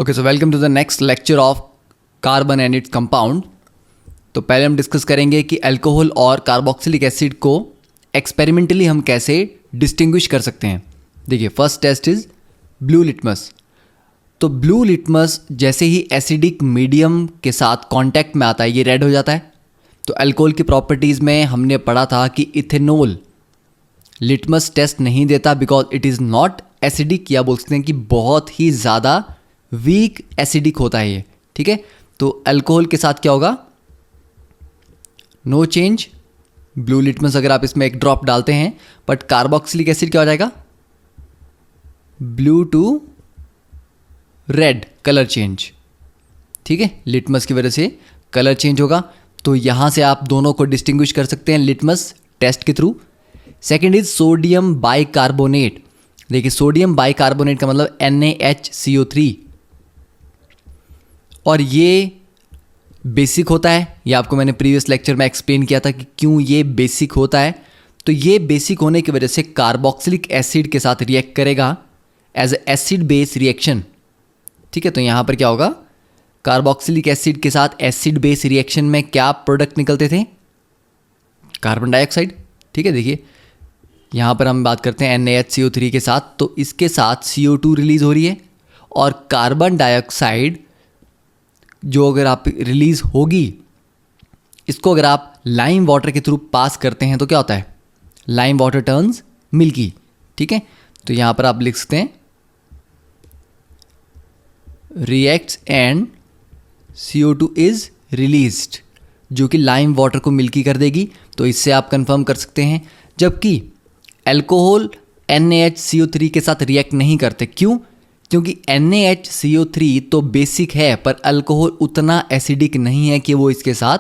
Okay, so welcome to the next lecture of carbon and its compound. तो पहले हम discuss करेंगे कि अल्कोहल और कार्बोक्सिलिक एसिड को एक्सपेरिमेंटली हम कैसे डिस्टिंग्विश कर सकते हैं। देखिए, first test is blue litmus. तो ब्लू लिटमस जैसे ही एसिडिक मीडियम के साथ कांटेक्ट में आता है ये रेड हो जाता है। तो अल्कोहल की प्रॉपर्टीज़ में हमने पढ़ा था कि इथेनॉल लिटमस टेस्ट नहीं देता because it is not acidic, या बोल सकते हैं कि बहुत ही ज़्यादा वीक एसिडिक होता है ये। ठीक है, तो अल्कोहल के साथ क्या होगा? No change. ब्लू लिटमस अगर आप इसमें एक ड्रॉप डालते हैं, बट कार्बोक्सिलिक एसिड क्या हो जाएगा? Blue to red, colour change. ठीक है, लिटमस की वजह से कलर चेंज होगा। तो यहां से आप दोनों को डिस्टिंग्विश कर सकते हैं लिटमस टेस्ट के through. Second is sodium bicarbonate. देखिए, सोडियम बाइकार्बोनेट का मतलब NaHCO3, और ये बेसिक होता है। ये आपको मैंने प्रीवियस लेक्चर में एक्सप्लेन किया था कि क्यों ये बेसिक होता है। तो ये बेसिक होने की वजह से कार्बोक्सिलिक एसिड के साथ रिएक्ट करेगा एज एसिड बेस रिएक्शन। ठीक है, तो यहाँ पर क्या होगा? कार्बोक्सिलिक एसिड के साथ एसिड बेस रिएक्शन में क्या प्रोडक्ट निकलते थे? Carbon dioxide. ठीक है, देखिए यहाँ पर हम बात करते हैं NaHCO3 के साथ, तो इसके साथ CO2 रिलीज हो रही है, और कार्बन डाइऑक्साइड जो अगर आप रिलीज होगी, इसको अगर आप लाइम वाटर के थ्रू पास करते हैं तो क्या होता है? Lime water turns milky. ठीक है, तो यहाँ पर आप लिख सकते हैं reacts and CO2 is released, जो कि लाइम वाटर को मिल्की कर देगी। तो इससे आप कंफर्म कर सकते हैं। जबकि अल्कोहल NaHCO3 के साथ रिएक्ट नहीं करते। क्यों? क्योंकि NaHCO3 तो बेसिक है, पर अल्कोहल उतना एसिडिक नहीं है कि वो इसके साथ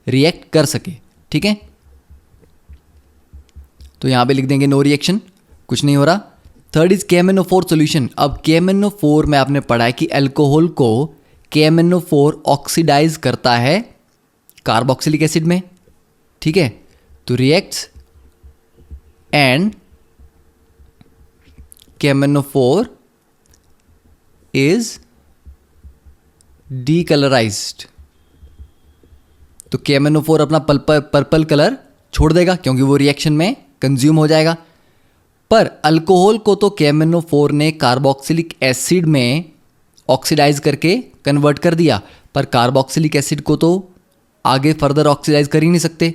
रिएक्ट कर सके। ठीक है, तो यहां पे लिख देंगे नो रिएक्शन, कुछ नहीं हो रहा। Third is KMnO4 solution. अब KMnO4 में आपने पढ़ा है कि अल्कोहल को KMnO4 ऑक्सीडाइज करता है कार्बोक्सिलिक एसिड में। ठीक है, तो रिएक्ट्स एंड KMnO4 इज डीकलराइज्ड। तो KMnO4 अपना पर्पल कलर छोड़ देगा क्योंकि वो रिएक्शन में कंज्यूम हो जाएगा। पर अल्कोहल को तो KMnO4 ने कार्बोक्सिलिक एसिड में ऑक्सीडाइज करके कन्वर्ट कर दिया, पर कार्बोक्सिलिक एसिड को तो आगे फर्दर ऑक्सीडाइज कर ही नहीं सकते।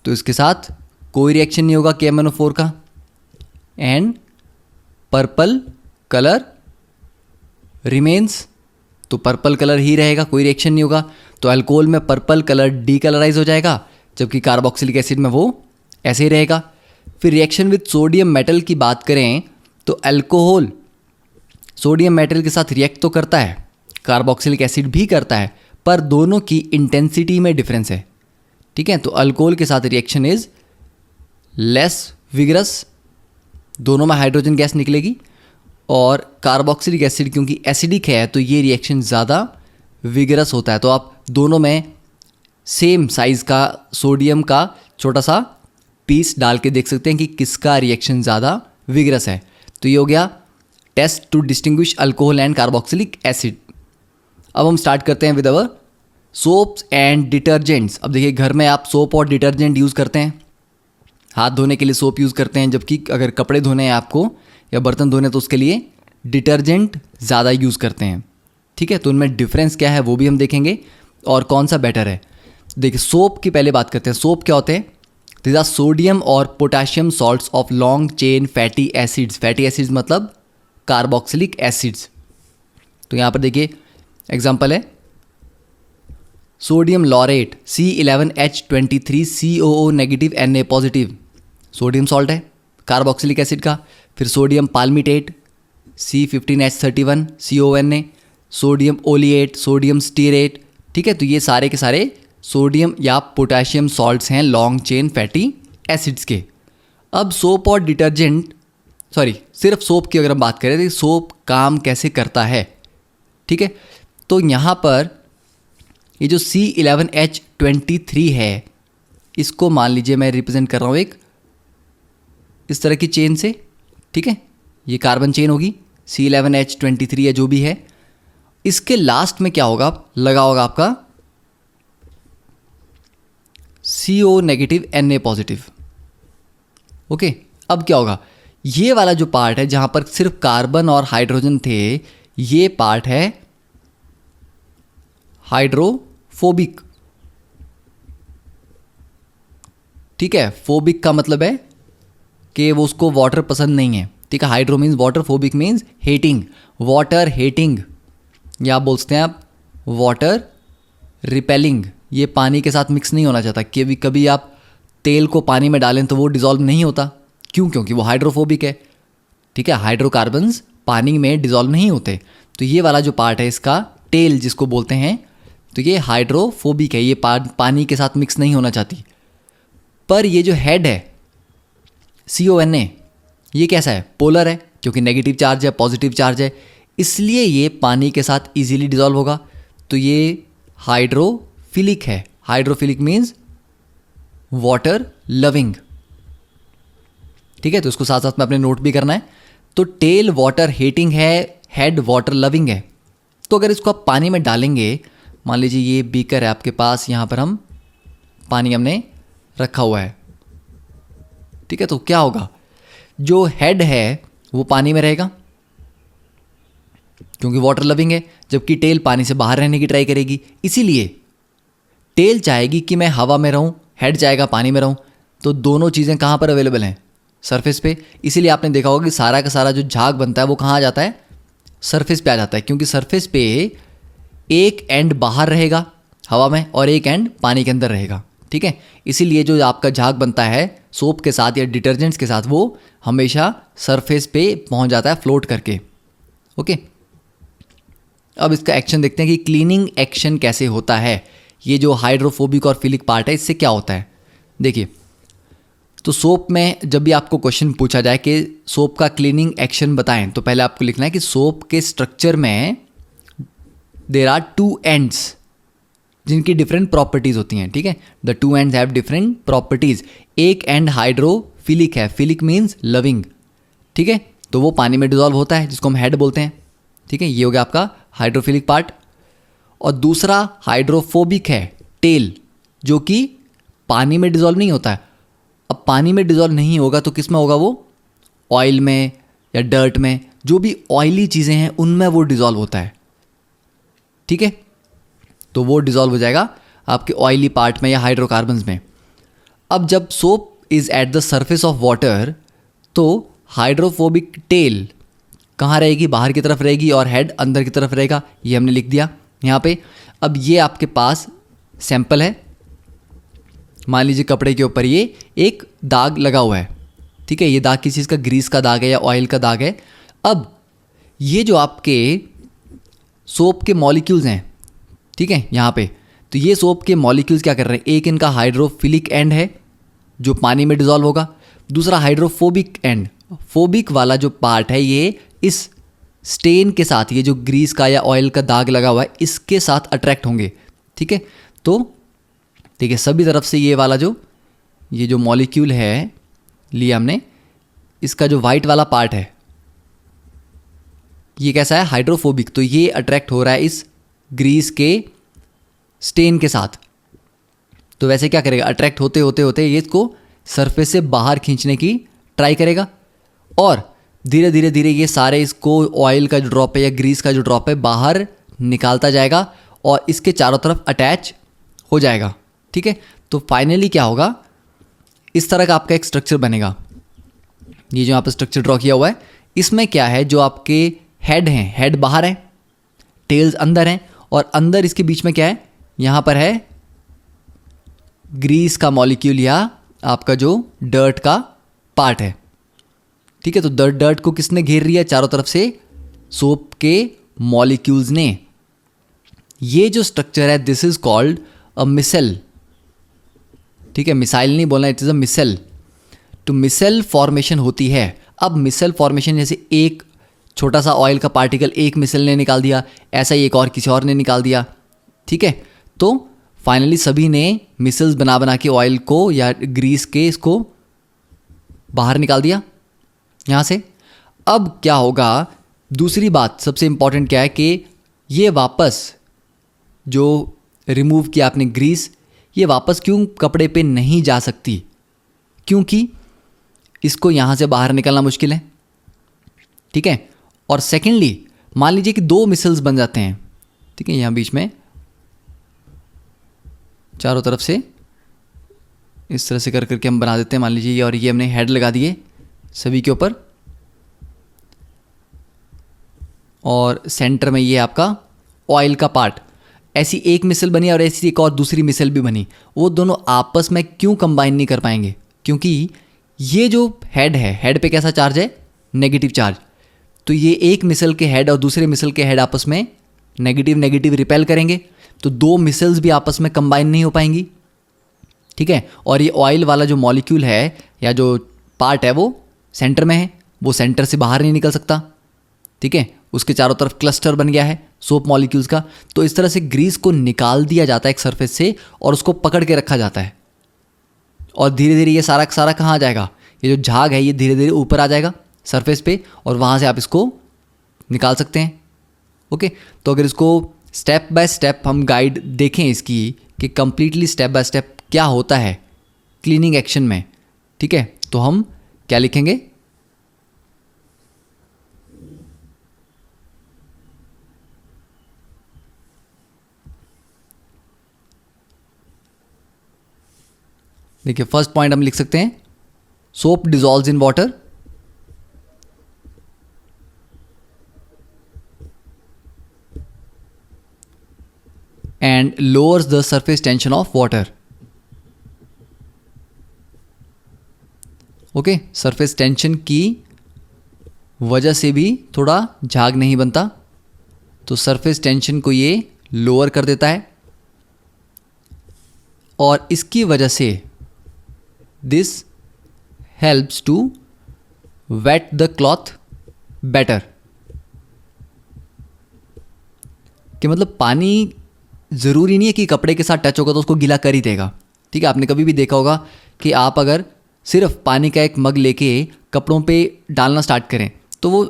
तो इसके साथ कोई रिएक्शन नहीं होगा KMnO4 का, एंड पर्पल कलर रिमेन्स। तो पर्पल कलर ही रहेगा, कोई रिएक्शन नहीं होगा। तो अल्कोहल में पर्पल कलर डीकलराइज हो जाएगा, जबकि कार्बोक्सिलिक एसिड में वो ऐसे ही रहेगा। फिर रिएक्शन विद सोडियम मेटल की बात करें तो अल्कोहल सोडियम मेटल के साथ रिएक्ट तो करता है, कार्बोक्सिलिक एसिड भी करता है, पर दोनों की इंटेंसिटी में डिफरेंस है। ठीक है, तो अल्कोहल के साथ रिएक्शन इज लेस विगरस, दोनों में हाइड्रोजन गैस निकलेगी, और कार्बोक्सिलिक एसिड क्योंकि एसिडिक है तो ये रिएक्शन ज़्यादा विगरस होता है। तो आप दोनों में सेम साइज़ का सोडियम का छोटा सा पीस डाल के देख सकते हैं कि किसका रिएक्शन ज़्यादा विगरस है। तो ये हो गया test to distinguish alcohol and carboxylic acid. अब हम स्टार्ट करते हैं with our soaps and detergents. अब देखिए, घर में आप सोप और डिटर्जेंट यूज़ करते हैं, हाथ धोने के लिए सोप यूज़ करते हैं, जबकि अगर कपड़े धोने हैं आपको या बर्तन धोने तो उसके लिए डिटर्जेंट ज़्यादा यूज़ करते हैं। ठीक है, तो उनमें डिफरेंस क्या है वो भी हम देखेंगे, और कौन सा बेटर है। देखिए, सोप की पहले बात करते हैं। सोप क्या होते हैं? दिस आर सोडियम और potassium salts of long chain fatty acids. Fatty acids मतलब कार्बोक्सिलिक एसिड्स। तो यहाँ पर देखिए एग्जाम्पल है sodium laurate C11H23COO negative Na positive, sodium salt है कार्बोक्सिलिक एसिड का। फिर sodium palmitate C15H31 CONA, sodium oleate, sodium stearate. ठीक है, तो ये सारे के सारे सोडियम या पोटाशियम सॉल्ट्स हैं लॉन्ग चेन फैटी एसिड्स के। अब सोप और डिटर्जेंट, सिर्फ सोप की अगर हम बात करें तो सोप काम कैसे करता है। ठीक है, तो यहाँ पर ये जो C11H23 है, इसको मान लीजिए मैं रिप्रेजेंट कर रहा हूँ एक इस तरह की चेन से। ठीक है, ये कार्बन चेन होगी, C11H23 या जो भी है, इसके लास्ट में क्या होगा, लगा होगा आपका CO negative Na positive. Okay, अब क्या होगा, ये वाला जो पार्ट है जहां पर सिर्फ कार्बन और हाइड्रोजन थे, ये पार्ट है हाइड्रोफोबिक। ठीक है, फोबिक का मतलब है कि वो उसको वाटर पसंद नहीं है। ठीक है, hydro means water, phobic means hating, water hating, या आप बोलते हैं आप वाटर रिपेलिंग। ये पानी के साथ मिक्स नहीं होना चाहता। कभी कभी आप तेल को पानी में डालें तो वो डिज़ोल्व नहीं होता, क्यों? क्योंकि वो हाइड्रोफोबिक है। ठीक है, हाइड्रोकार्बन्स पानी में डिज़ोल्व नहीं होते। तो ये वाला जो पार्ट है इसका, टेल जिसको बोलते हैं, तो ये हाइड्रोफोबिक है, ये पानी के साथ मिक्स नहीं होना चाहती। पर ये जो हेड है CONA, ये कैसा है, पोलर है, क्योंकि नेगेटिव चार्ज है, पॉजिटिव चार्ज है, इसलिए ये पानी के साथ इजीली डिज़ोल्व होगा। तो ये हाइड्रोफिलिक है। Hydrophilic means water loving. ठीक है, तो उसको साथ साथ में अपने नोट भी करना है। तो टेल वाटर हेटिंग है, हेड वाटर लविंग है। तो अगर इसको आप पानी में डालेंगे, मान लीजिए ये बीकर है आपके पास, यहाँ पर हम पानी हमने रखा हुआ है। ठीक है, तो क्या होगा, जो हेड है वो पानी में रहेगा क्योंकि वाटर लविंग है, जबकि टेल पानी से बाहर रहने की ट्राई करेगी। इसीलिए टेल चाहेगी कि मैं हवा में रहूं, हेड चाहेगा पानी में रहूं। तो दोनों चीज़ें कहाँ पर अवेलेबल हैं, सरफेस पे। इसीलिए आपने देखा होगा कि सारा का सारा जो झाग बनता है वो कहाँ आ जाता है, सरफेस पे आ जाता है, क्योंकि सरफेस पे एक एंड बाहर रहेगा हवा में और एक एंड पानी के अंदर रहेगा। ठीक है, इसीलिए जो आपका झाग बनता है सोप के साथ या डिटर्जेंट्स के साथ, वो हमेशा सरफेस पे पहुंच जाता है फ्लोट करके। ओके, अब इसका एक्शन देखते हैं कि क्लीनिंग एक्शन कैसे होता है। ये जो हाइड्रोफोबिक और फिलिक पार्ट है, इससे क्या होता है, देखिए। तो सोप में जब भी आपको क्वेश्चन पूछा जाए कि सोप का क्लीनिंग एक्शन बताएं, तो पहले आपको लिखना है कि सोप के स्ट्रक्चर में देयर आर 2 एंड्स जिनकी डिफरेंट प्रॉपर्टीज होती हैं। ठीक है, the 2 ends have different properties. एक एंड हाइड्रोफिलिक है, फिलिक मीन्स लविंग। ठीक है, तो वो पानी में डिजॉल्व होता है, जिसको हम हेड बोलते हैं। ठीक है, ये हो गया आपका हाइड्रोफिलिक पार्ट। और दूसरा हाइड्रोफोबिक है, टेल, जो कि पानी में डिजॉल्व नहीं होता है। अब पानी में डिजॉल्व नहीं होगा तो किस में होगा, वो ऑयल में या डर्ट में, जो भी ऑयली चीज़ें हैं उनमें वो डिजॉल्व होता है। ठीक है, तो वो डिजॉल्व हो जाएगा आपके ऑयली पार्ट में या हाइड्रोकार्बन्स में। अब जब soap is at the surface of water, तो हाइड्रोफोबिक टेल कहाँ रहेगी, बाहर की तरफ रहेगी, और हेड अंदर की तरफ रहेगा। ये हमने लिख दिया यहाँ पे। अब ये आपके पास सैंपल है, मान लीजिए कपड़े के ऊपर ये एक दाग लगा हुआ है। ठीक है, ये दाग किसी चीज़ का, ग्रीस का दाग है या ऑयल का दाग है। अब ये जो आपके सोप के मॉलिक्यूल्स हैं, ठीक है, यहाँ पे, तो ये सोप के मॉलिक्यूल्स क्या कर रहे हैं, एक इनका हाइड्रोफिलिक एंड है जो पानी में डिजॉल्व होगा, दूसरा हाइड्रोफोबिक एंड, फोबिक वाला जो पार्ट है ये इस स्टेन के साथ, ये जो ग्रीस का या ऑयल का दाग लगा हुआ है, इसके साथ अट्रैक्ट होंगे। ठीक है, तो ठीक है, सभी तरफ से ये वाला जो ये जो मॉलिक्यूल है लिया हमने, इसका जो वाइट वाला पार्ट है ये कैसा है, हाइड्रोफोबिक। तो ये अट्रैक्ट हो रहा है इस ग्रीस के स्टेन के साथ। तो वैसे क्या करेगा, अट्रैक्ट होते होते होते ये इसको सरफेस से बाहर खींचने की ट्राई करेगा, और धीरे धीरे धीरे ये सारे इसको ऑयल का जो ड्रॉप है या ग्रीस का जो ड्रॉप है बाहर निकालता जाएगा और इसके चारों तरफ अटैच हो जाएगा। ठीक है, तो फाइनली क्या होगा, इस तरह का आपका एक स्ट्रक्चर बनेगा। ये जो यहाँ पर स्ट्रक्चर ड्रॉ किया हुआ है, इसमें क्या है, जो आपके हेड हैं, हेड बाहर है, टेल्स अंदर हैं, और अंदर इसके बीच में क्या है, यहाँ पर है ग्रीस का मॉलिक्यूल या आपका जो डर्ट का पार्ट है। ठीक है, तो डर्ट को किसने घेर लिया चारों तरफ से, सोप के मॉलिक्यूल्स ने। ये जो स्ट्रक्चर है, this is called a micelle. ठीक है, मिसाइल नहीं बोलना, इट इज अ मिसेल। तो मिसेल फॉर्मेशन होती है। अब मिसेल फॉर्मेशन जैसे एक छोटा सा ऑयल का पार्टिकल एक मिसेल ने निकाल दिया, ऐसा ही एक और किसी और ने निकाल दिया। ठीक है, तो फाइनली सभी ने मिसेल्स बना बना के ऑयल को या ग्रीस के इसको बाहर निकाल दिया यहाँ से। अब क्या होगा, दूसरी बात सबसे इंपॉर्टेंट क्या है कि ये वापस जो रिमूव किया आपने ग्रीस, ये वापस क्यों कपड़े पे नहीं जा सकती? क्योंकि इसको यहाँ से बाहर निकलना मुश्किल है, ठीक है। और सेकेंडली मान लीजिए कि दो मिसल्स बन जाते हैं, ठीक है, यहाँ बीच में चारों तरफ से इस तरह से कर करके हम बना देते हैं। मान लीजिए ये और ये हमने हेड लगा दिए सभी के ऊपर, और सेंटर में ये आपका ऑयल का पार्ट। ऐसी एक मिसल बनी और ऐसी एक और दूसरी मिसल भी बनी। वो दोनों आपस में क्यों कंबाइन नहीं कर पाएंगे? क्योंकि ये जो हेड है, हेड पे कैसा चार्ज है? Negative charge. तो ये एक मिसल के हेड और दूसरे मिसल के हेड आपस में नेगेटिव नेगेटिव रिपेल करेंगे, तो दो मिसल्स भी आपस में कंबाइन नहीं हो पाएंगी, ठीक है। और ये ऑयल वाला जो मॉलिक्यूल है या जो पार्ट है वो सेंटर में है, वो सेंटर से बाहर नहीं निकल सकता, ठीक है। उसके चारों तरफ क्लस्टर बन गया है सोप मॉलिक्यूल्स का। तो इस तरह से ग्रीस को निकाल दिया जाता है एक सरफेस से और उसको पकड़ के रखा जाता है, और धीरे धीरे ये सारा सारा कहाँ आ जाएगा? ये जो झाग है ये धीरे धीरे ऊपर आ जाएगा सरफेस पे, और वहाँ से आप इसको निकाल सकते हैं। ओके, तो अगर इसको स्टेप बाय स्टेप हम गाइड देखें इसकी कि कंप्लीटली स्टेप बाय स्टेप क्या होता है क्लीनिंग एक्शन में, ठीक है, तो हम क्या लिखेंगे? देखिए, फर्स्ट पॉइंट हम लिख सकते हैं, soap dissolves in water and lowers the surface tension of water. Okay, surface tension की वजह से भी थोड़ा झाग नहीं बनता, तो सरफेस टेंशन को ये लोअर कर देता है, और इसकी वजह से this helps to wet the cloth better. कि मतलब पानी ज़रूरी नहीं है कि कपड़े के साथ टच होगा तो उसको गीला कर ही देगा, ठीक है। आपने कभी भी देखा होगा कि आप अगर सिर्फ पानी का एक मग लेके कपड़ों पे डालना स्टार्ट करें तो वो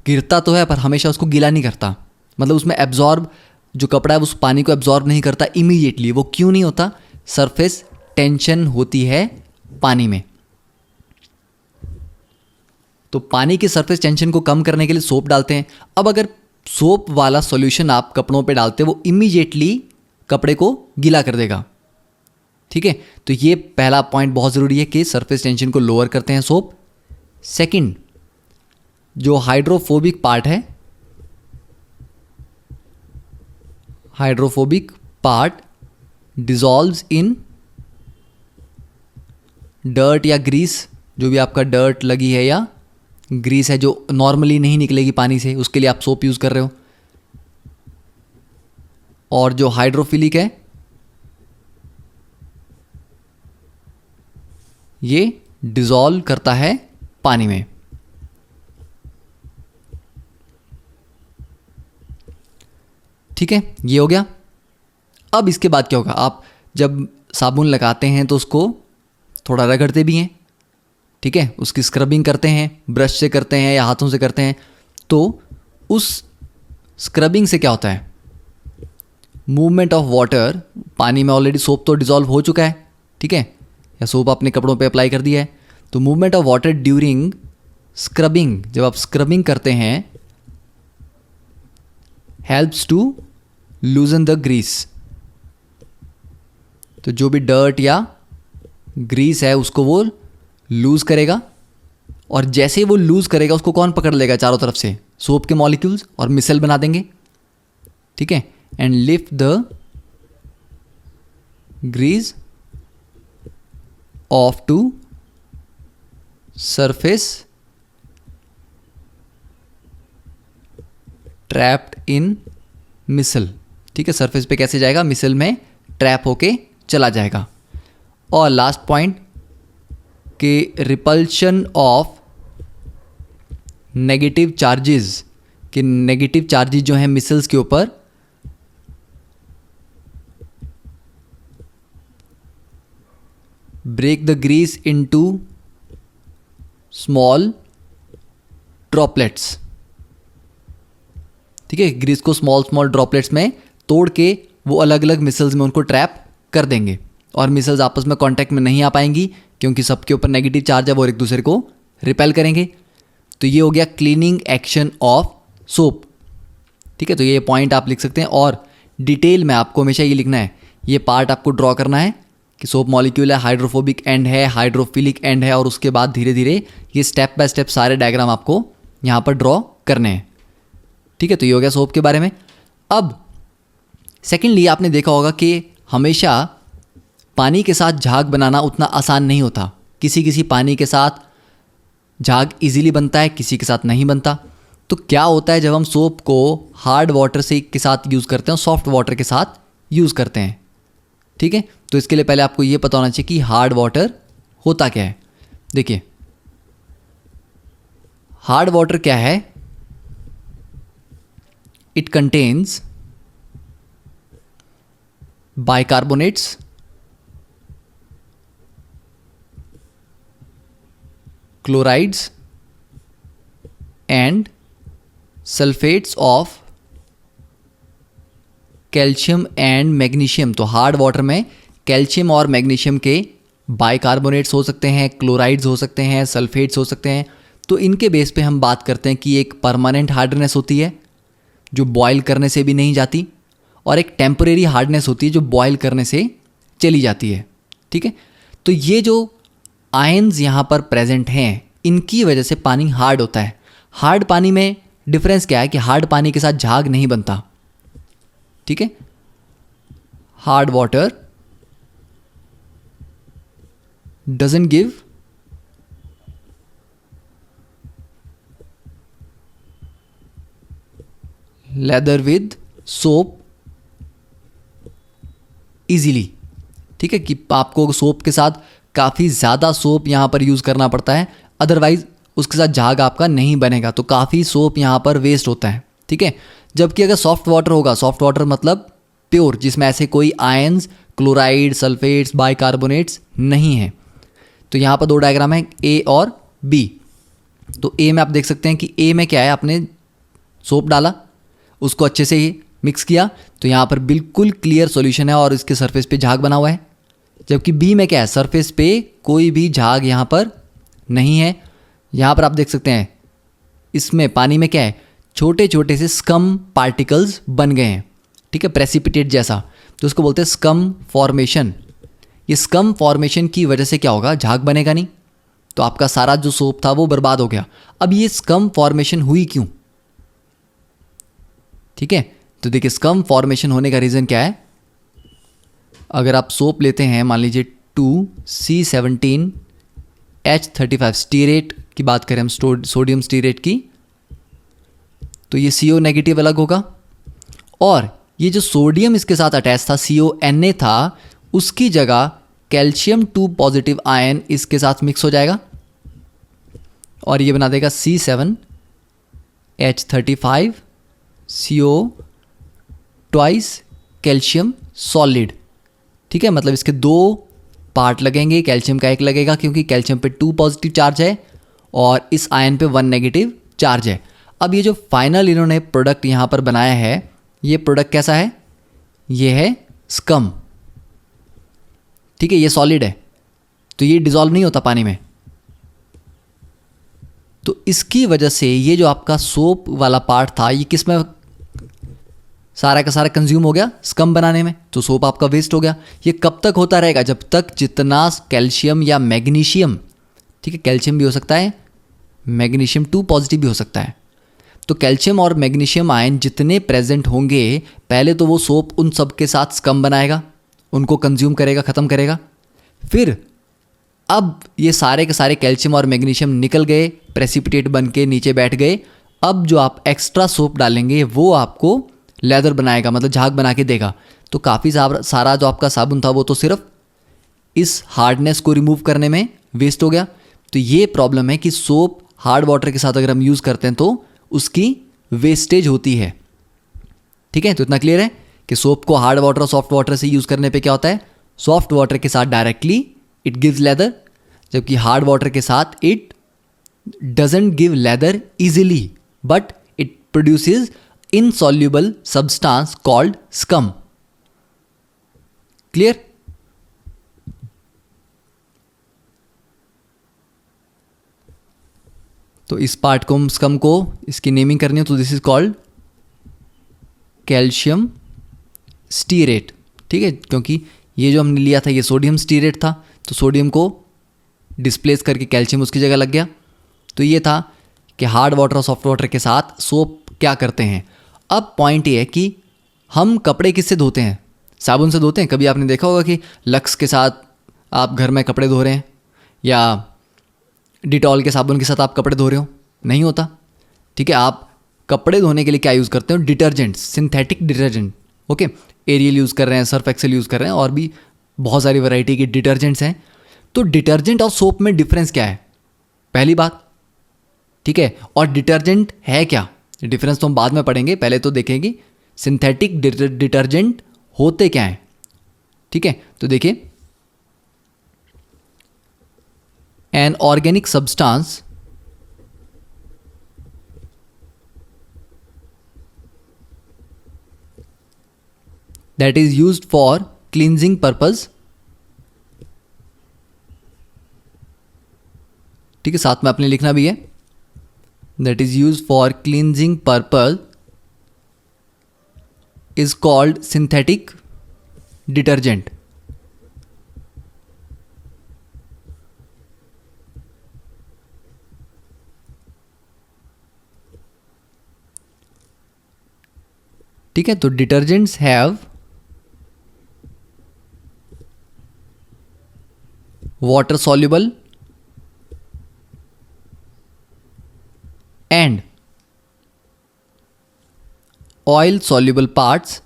गिरता तो है पर हमेशा उसको गीला नहीं करता, मतलब उसमें एब्जॉर्ब जो कपड़ा है उस पानी को एब्जॉर्ब नहीं करता इमीडिएटली। वो क्यों नहीं होता? सरफेस टेंशन होती है पानी में। तो पानी की सरफेस टेंशन को कम करने के लिए सोप डालते हैं। अब अगर सोप वाला सॉल्यूशन आप कपड़ों पे डालते हो वो इमीडिएटली कपड़े को गीला कर देगा, ठीक है। तो ये पहला पॉइंट बहुत ज़रूरी है कि सरफेस टेंशन को लोअर करते हैं सोप। सेकंड, जो हाइड्रोफोबिक पार्ट है, हाइड्रोफोबिक पार्ट डिजॉल्व्स इन डर्ट या ग्रीस, जो भी आपका डर्ट लगी है या ग्रीस है जो नॉर्मली नहीं निकलेगी पानी से, उसके लिए आप सोप यूज़ कर रहे हो। और जो हाइड्रोफिलिक है ये डिजॉल्व करता है पानी में। ठीक है, ये हो गया। अब इसके बाद क्या होगा? आप जब साबुन लगाते हैं तो उसको थोड़ा रगड़ते भी हैं, ठीक है, उसकी स्क्रबिंग करते हैं, ब्रश से करते हैं या हाथों से करते हैं। तो उस स्क्रबिंग से क्या होता है? मूवमेंट ऑफ वाटर, पानी में ऑलरेडी सोप तो डिजॉल्व हो चुका है, ठीक है, या सोप अपने कपड़ों पे अप्लाई कर दिया है, तो movement of water during scrubbing, जब आप स्क्रबिंग करते हैं, helps to loosen the grease. तो जो भी डर्ट या ग्रीस है उसको वो लूज़ करेगा, और जैसे ही वो लूज़ करेगा उसको कौन पकड़ लेगा? चारों तरफ से सोप के मॉलिक्यूल्स, और मिसल बना देंगे, ठीक है, and lift the grease off to surface trapped in micelle. ठीक है, सरफेस पे कैसे जाएगा? मिसल में ट्रैप होके चला जाएगा। और लास्ट पॉइंट कि रिपल्शन ऑफ नेगेटिव चार्जेस, कि नेगेटिव चार्जेस जो हैं मिसल्स के ऊपर break the grease into small droplets. ठीक है, ग्रीस को स्मॉल स्मॉल ड्रॉपलेट्स में तोड़ के वो अलग अलग मिसल्स में उनको ट्रैप कर देंगे और मिसल्स आपस में कांटेक्ट में नहीं आ पाएंगी क्योंकि सबके ऊपर नेगेटिव चार्ज है, वो एक दूसरे को रिपेल करेंगे। तो ये हो गया क्लीनिंग एक्शन ऑफ सोप। ठीक है, तो ये पॉइंट आप लिख सकते हैं और डिटेल में आपको हमेशा ये लिखना है, ये पार्ट आपको ड्रॉ करना है कि सोप मॉलिक्यूल है, हाइड्रोफोबिक एंड है, हाइड्रोफिलिक एंड है, और उसके बाद धीरे धीरे ये स्टेप बाय स्टेप सारे डायग्राम आपको यहाँ पर ड्रॉ करने हैं। ठीक है, तो ये हो गया सोप के बारे में। अब सेकेंडली आपने देखा होगा कि हमेशा पानी के साथ झाग बनाना उतना आसान नहीं होता। किसी किसी पानी के साथ झाग इजीली बनता है, किसी के साथ नहीं बनता। तो क्या होता है जब हम सोप को हार्ड वाटर से के साथ यूज़ करते हैं, सॉफ्ट वाटर के साथ यूज़ करते हैं। ठीक है, तो इसके लिए पहले आपको ये पता होना चाहिए कि हार्ड वाटर होता क्या है। देखिए, हार्ड वाटर क्या है? It contains bicarbonates, chlorides and sulfates of calcium and magnesium. तो हार्ड वाटर में कैल्शियम और मैग्नीशियम के बाइकार्बोनेट्स हो सकते हैं, क्लोराइड्स हो सकते हैं, सल्फेट्स हो सकते हैं। तो इनके बेस पे हम बात करते हैं कि एक परमानेंट हार्डनेस होती है जो बॉयल करने से भी नहीं जाती, और एक टेम्परेरी हार्डनेस होती है जो बॉयल करने से चली जाती है। ठीक है, तो ये जो आयन्स यहाँ पर प्रेजेंट हैं, इनकी वजह से पानी हार्ड होता है। हार्ड पानी में डिफरेंस क्या है कि हार्ड पानी के साथ झाग नहीं बनता। ठीक है, hard water doesn't give lather with soap easily. ठीक है, कि आपको सोप के साथ काफ़ी ज़्यादा सोप यहाँ पर यूज़ करना पड़ता है, अदरवाइज उसके साथ झाग आपका नहीं बनेगा, तो काफ़ी सोप यहाँ पर वेस्ट होता है। ठीक है, जबकि अगर सॉफ्ट वाटर होगा, सॉफ्ट वाटर मतलब प्योर, जिसमें ऐसे कोई आयंस, क्लोराइड, सल्फेट्स, बाइकार्बोनेट्स नहीं है। तो यहाँ पर दो डायग्राम है, ए और बी। तो ए में आप देख सकते हैं कि ए में क्या है, आपने सोप डाला, उसको अच्छे से ही मिक्स किया, तो यहाँ पर बिल्कुल क्लियर सॉल्यूशन है और इसके सरफेस पे झाग बना हुआ है। जबकि बी में क्या है, सरफेस पे कोई भी झाग यहाँ पर नहीं है। यहाँ पर आप देख सकते हैं इसमें पानी में क्या है, छोटे छोटे से स्कम पार्टिकल्स बन गए हैं। ठीक है, प्रेसिपिटेट जैसा, तो उसको बोलते हैं स्कम फॉर्मेशन। ये स्कम फॉर्मेशन की वजह से क्या होगा, झाग बनेगा नहीं, तो आपका सारा जो सोप था वो बर्बाद हो गया। अब ये स्कम फॉर्मेशन हुई क्यों? ठीक है, तो देखिए स्कम फॉर्मेशन होने का रीज़न क्या है। अगर आप सोप लेते हैं, मान लीजिए 2C17H35 स्टीरेट की बात करें हम, सोडियम स्टीरेट की, तो ये CO नेगेटिव अलग होगा, और ये जो सोडियम इसके साथ अटैच था, CONA था, उसकी जगह कैल्शियम 2 पॉजिटिव आयन इसके साथ मिक्स हो जाएगा और ये बना देगा C7H35 CO twice calcium solid. ठीक है, मतलब इसके दो पार्ट लगेंगे, कैल्शियम का एक लगेगा क्योंकि कैल्शियम पे 2 पॉजिटिव चार्ज है और इस आयन पे 1 नेगेटिव चार्ज है। अब ये जो फाइनल इन्होंने प्रोडक्ट यहाँ पर बनाया है, ये प्रोडक्ट कैसा है, ये है स्कम। ठीक है, ये सॉलिड है, तो ये डिसॉल्व नहीं होता पानी में। तो इसकी वजह से ये जो आपका सोप वाला पार्ट था, ये किस में सारा का सारा कंज्यूम हो गया, स्कम बनाने में, तो सोप आपका वेस्ट हो गया। ये कब तक होता रहेगा, जब तक जितना कैल्शियम या मैग्नीशियम, ठीक है, कैल्शियम भी हो सकता है, मैग्नीशियम 2 पॉजिटिव भी हो सकता है, तो कैल्शियम और मैग्नीशियम आयन जितने प्रेजेंट होंगे, पहले तो वो सोप उन सब के साथ स्कम बनाएगा, उनको कंज्यूम करेगा, ख़त्म करेगा। फिर अब ये सारे के सारे कैल्शियम और मैग्नीशियम निकल गए, प्रेसिपिटेट बन के नीचे बैठ गए। अब जो आप एक्स्ट्रा सोप डालेंगे वो आपको लेदर बनाएगा, मतलब झाग बना के देगा। तो काफ़ी सारा जो आपका साबुन था वो तो सिर्फ इस हार्डनेस को रिमूव करने में वेस्ट हो गया। तो ये प्रॉब्लम है कि सोप हार्ड वाटर के साथ अगर हम यूज़ करते हैं तो उसकी वेस्टेज होती है। ठीक है, तो इतना क्लियर है कि सोप को हार्ड वाटर और सॉफ्ट वाटर से यूज़ करने पे क्या होता है, सॉफ्ट वाटर के साथ डायरेक्टली इट गिव्स लेदर, जबकि हार्ड वाटर के साथ it doesn't give leather easily but it produces insoluble substance called scum. Clear? तो इस पार्ट को, स्कम को, इसकी नेमिंग करनी हो तो this is called calcium stearate. ठीक है, क्योंकि ये जो हमने लिया था ये सोडियम स्टीरेट था, तो सोडियम को डिस्प्लेस करके कैल्शियम उसकी जगह लग गया. तो ये था कि हार्ड वाटर और सॉफ्ट वाटर के साथ सोप क्या करते हैं. अब पॉइंट ये है कि हम कपड़े किससे धोते हैं? साबुन से धोते हैं. कभी आपने देखा होगा कि लक्स के साथ आप घर में कपड़े धो रहे हैं या डिटॉल के साबुन के साथ आप कपड़े धो रहे हो, नहीं होता. ठीक है, आप कपड़े धोने के लिए क्या यूज़ करते हो? Detergents, synthetic detergent. Okay, Ariel use कर रहे हैं, सर्फ एक्सेल यूज़ कर रहे हैं, और भी बहुत सारी वैरायटी के डिटर्जेंट्स हैं. तो डिटर्जेंट और सोप में डिफरेंस क्या है? पहली बात, ठीक है. और डिटर्जेंट है क्या, डिफरेंस तो हम बाद में पढ़ेंगे, पहले तो देखेंगे सिंथेटिक डिटर्जेंट होते क्या हैं. ठीक है, तो देखिए, an organic substance that is used for cleansing purpose. ठीक है, साथ में आपने लिखना भी है, that is used for cleansing purpose is called synthetic detergent. ठीक है, तो detergents have water soluble and oil soluble parts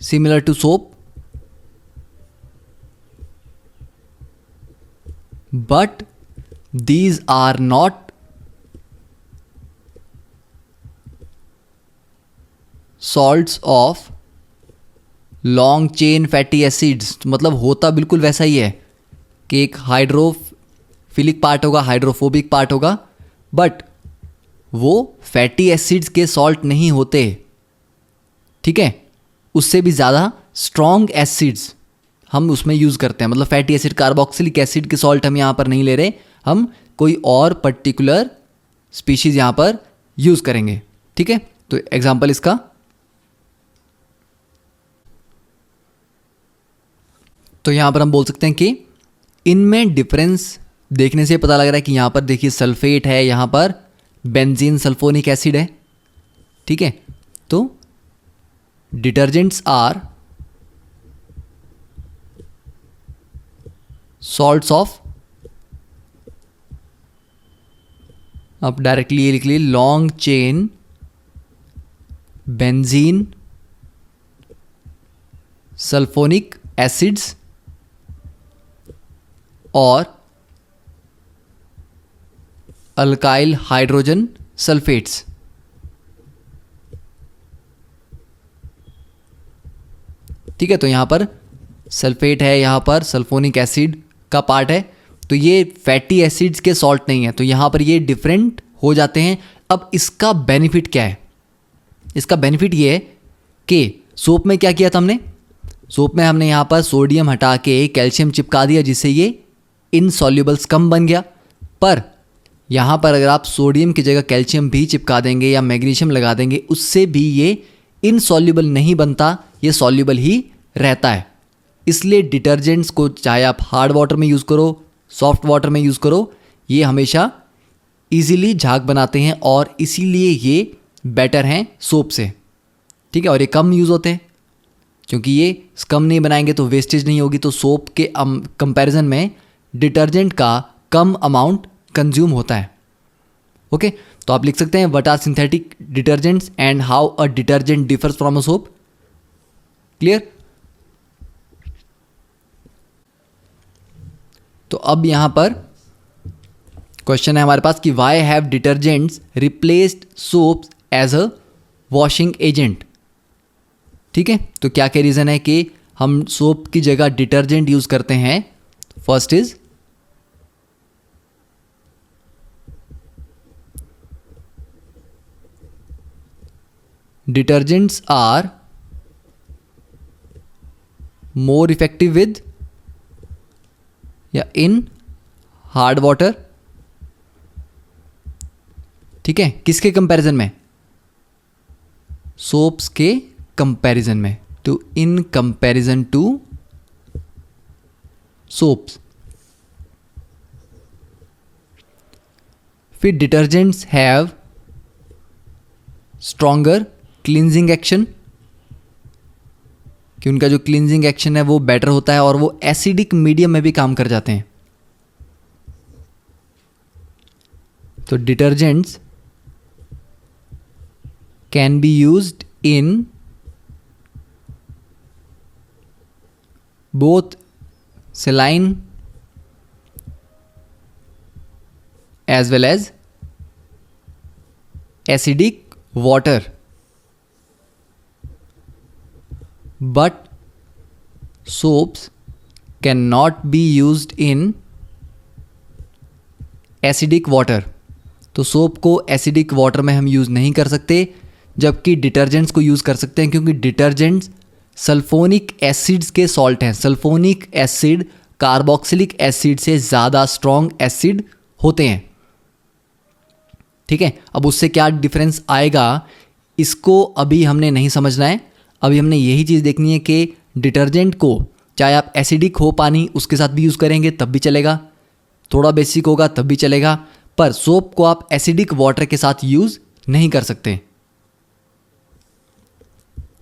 similar to soap, but these are not salts of long chain fatty acids. मतलब होता बिल्कुल वैसा ही है कि एक हाइड्रोफिलिक पार्ट होगा, हाइड्रोफोबिक पार्ट होगा, बट वो फैटी एसिड्स के सॉल्ट नहीं होते. ठीक है, उससे भी ज़्यादा स्ट्रॉन्ग एसिड्स हम उसमें यूज़ करते हैं. मतलब फैटी एसिड, कार्बोक्सिलिक एसिड के सॉल्ट हम यहाँ पर नहीं ले रहे, हम कोई और पर्टिकुलर स्पीशीज़ यहाँ पर यूज़ करेंगे. ठीक है, तो एग्जांपल इसका, तो यहाँ पर हम बोल सकते हैं कि इनमें डिफरेंस देखने से पता लग रहा है कि यहाँ पर देखिए सल्फेट है, यहाँ पर बेंजीन सल्फोनिक एसिड है. ठीक है, तो डिटर्जेंट्स आर सॉल्ट्स ऑफ, आप डायरेक्टली ये लिख लिए, long chain benzene sulphonic acids और अल्काइल हाइड्रोजन सल्फेट्स. ठीक है, तो यहां पर सल्फेट है, यहां पर सल्फोनिक एसिड का पार्ट है, तो ये फैटी एसिड्स के सॉल्ट नहीं है, तो यहां पर ये डिफरेंट हो जाते हैं. अब इसका बेनिफिट क्या है? इसका बेनिफिट ये है कि सोप में क्या किया था हमने? सोप में हमने यहाँ पर सोडियम हटा के कैल्शियम चिपका दिया, जिससे ये इनसॉल्युबल स्कम बन गया. पर यहाँ पर अगर आप सोडियम की जगह कैल्शियम भी चिपका देंगे या मैग्नीशियम लगा देंगे, उससे भी ये इनसॉल्युबल नहीं बनता, ये सॉल्युबल ही रहता है. इसलिए डिटर्जेंट्स को चाहे आप हार्ड वाटर में यूज़ करो, सॉफ्ट वाटर में यूज़ करो, ये हमेशा ईजिली झाग बनाते हैं और इसीलिए ये बेटर हैं सोप से. ठीक है, और ये कम यूज़ होते हैं क्योंकि ये स्कम नहीं बनाएंगे तो वेस्टेज नहीं होगी. तो सोप के कंपैरिजन में डिटर्जेंट का कम अमाउंट कंज्यूम होता है. ओके, तो आप लिख सकते हैं what are synthetic detergents and how a detergent differs from a soap. Clear? तो अब यहां पर क्वेश्चन है हमारे पास कि why have detergents replaced soaps as a washing agent. ठीक है, तो क्या क्या रीज़न है कि हम सोप की जगह डिटर्जेंट यूज़ करते हैं? First is detergents are more effective with या इन हार्ड वाटर, ठीक है, किसके कंपैरिजन में? सोप्स के कंपैरिजन में, to in comparison to soaps. फिर detergents have stronger cleansing action, कि उनका जो क्लींजिंग एक्शन है वो बेटर होता है और वो एसिडिक मीडियम में भी काम कर जाते हैं। तो detergents can be used in both saline as well as acidic water, but soaps cannot be used in acidic water। तो सोप को एसिडिक वाटर में हम यूज़ नहीं कर सकते, जबकि डिटर्जेंट्स को यूज़ कर सकते हैं, क्योंकि डिटर्जेंट्स सल्फोनिक एसिड्स के सॉल्ट हैं। सल्फोनिक एसिड कार्बोक्सिलिक एसिड से ज़्यादा स्ट्रॉन्ग एसिड होते हैं, ठीक है। अब उससे क्या डिफरेंस आएगा इसको अभी हमने नहीं समझना है। अभी हमने यही चीज़ देखनी है कि डिटर्जेंट को चाहे आप एसिडिक हो पानी उसके साथ भी यूज़ करेंगे तब भी चलेगा, थोड़ा बेसिक होगा तब भी चलेगा, पर सोप को आप एसिडिक वाटर के साथ यूज़ नहीं कर सकते।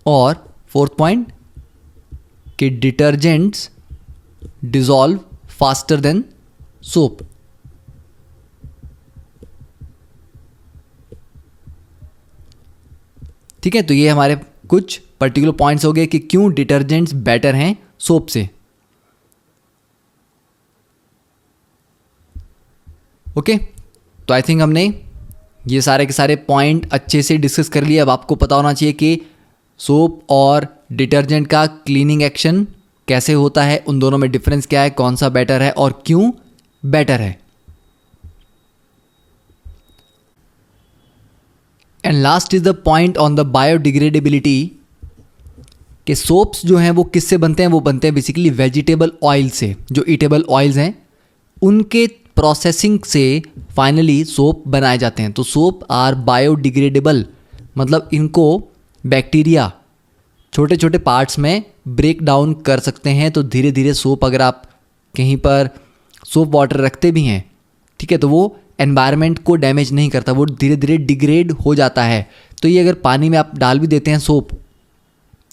और फोर्थ पॉइंट कि detergents dissolve faster than soap. ठीक है, तो ये हमारे कुछ पर्टिकुलर पॉइंट्स हो गए कि क्यों डिटर्जेंट्स बेटर हैं सोप से। ओके, तो आई थिंक हमने ये सारे के सारे पॉइंट अच्छे से डिस्कस कर लिए। अब आपको पता होना चाहिए कि सोप और डिटर्जेंट का क्लीनिंग एक्शन कैसे होता है, उन दोनों में डिफरेंस क्या है, कौन सा बेटर है और क्यों बेटर है। And last is the point on the biodegradability कि सोप्स जो हैं वो किससे बनते हैं, वो बनते हैं बेसिकली वेजिटेबल ऑयल से। जो ईटेबल ऑयल्स हैं उनके प्रोसेसिंग से फाइनली सोप बनाए जाते हैं। तो सोप आर बायोडिग्रेडेबल, मतलब इनको बैक्टीरिया छोटे छोटे पार्ट्स में ब्रेक डाउन कर सकते हैं। तो धीरे धीरे सोप, अगर आप कहीं पर सोप वाटर रखते भी हैं, ठीक है, तो वो एनवायरनमेंट को डैमेज नहीं करता, वो धीरे धीरे डिग्रेड हो जाता है। तो ये अगर पानी में आप डाल भी देते हैं सोप,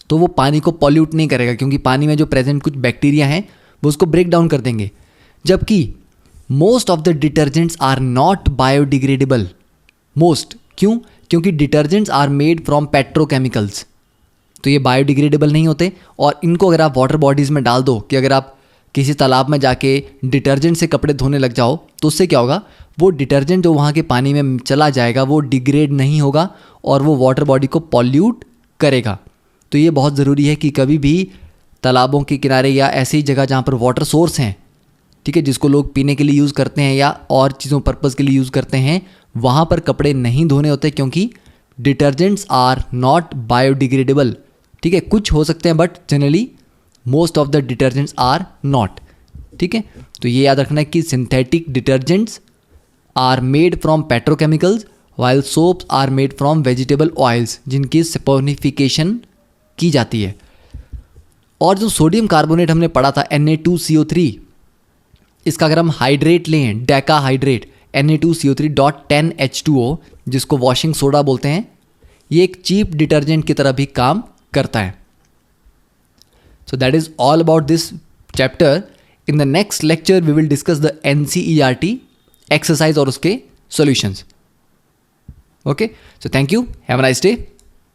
तो वो पानी को पॉल्यूट नहीं करेगा, क्योंकि पानी में जो प्रेजेंट कुछ बैक्टीरिया हैं वो उसको ब्रेक डाउन कर देंगे। जबकि most of the detergents are not biodegradable. Most क्यों? क्योंकि detergents are made from petrochemicals, तो ये बायोडिग्रेडेबल नहीं होते। और इनको अगर आप वाटर बॉडीज़ में डाल दो, कि अगर आप किसी तालाब में जाके डिटर्जेंट से कपड़े धोने लग जाओ, तो उससे क्या होगा, वो डिटर्जेंट जो वहाँ के पानी में चला जाएगा वो डिग्रेड नहीं होगा और वो वाटर बॉडी को पॉल्यूट करेगा। तो ये बहुत ज़रूरी है कि कभी भी तालाबों के किनारे या ऐसी जगह जहाँ पर वाटर सोर्स हैं, ठीक है, जिसको लोग पीने के लिए यूज़ करते हैं या और चीज़ों पर्पज़ के लिए यूज़ करते हैं, वहाँ पर कपड़े नहीं धोने होते, क्योंकि डिटर्जेंट्स आर नॉट बायोडिग्रेडेबल। ठीक है, कुछ हो सकते हैं but generally most of the detergents are not. ठीक है, तो ये याद रखना है कि synthetic detergents are made from petrochemicals while soaps are made from vegetable oils, जिनकी सपोनिफिकेशन की जाती है। और जो सोडियम कार्बोनेट हमने पढ़ा था Na2CO3, इसका अगर हम हाइड्रेट लें, डेका हाइड्रेट Na2CO3.10H2O, जिसको वॉशिंग सोडा बोलते हैं, ये एक चीप डिटर्जेंट की तरह भी काम करता है। So that is all about this chapter. In the next lecture we will discuss the NCERT exercise और उसके solutions. Okay, so thank you, have a nice day.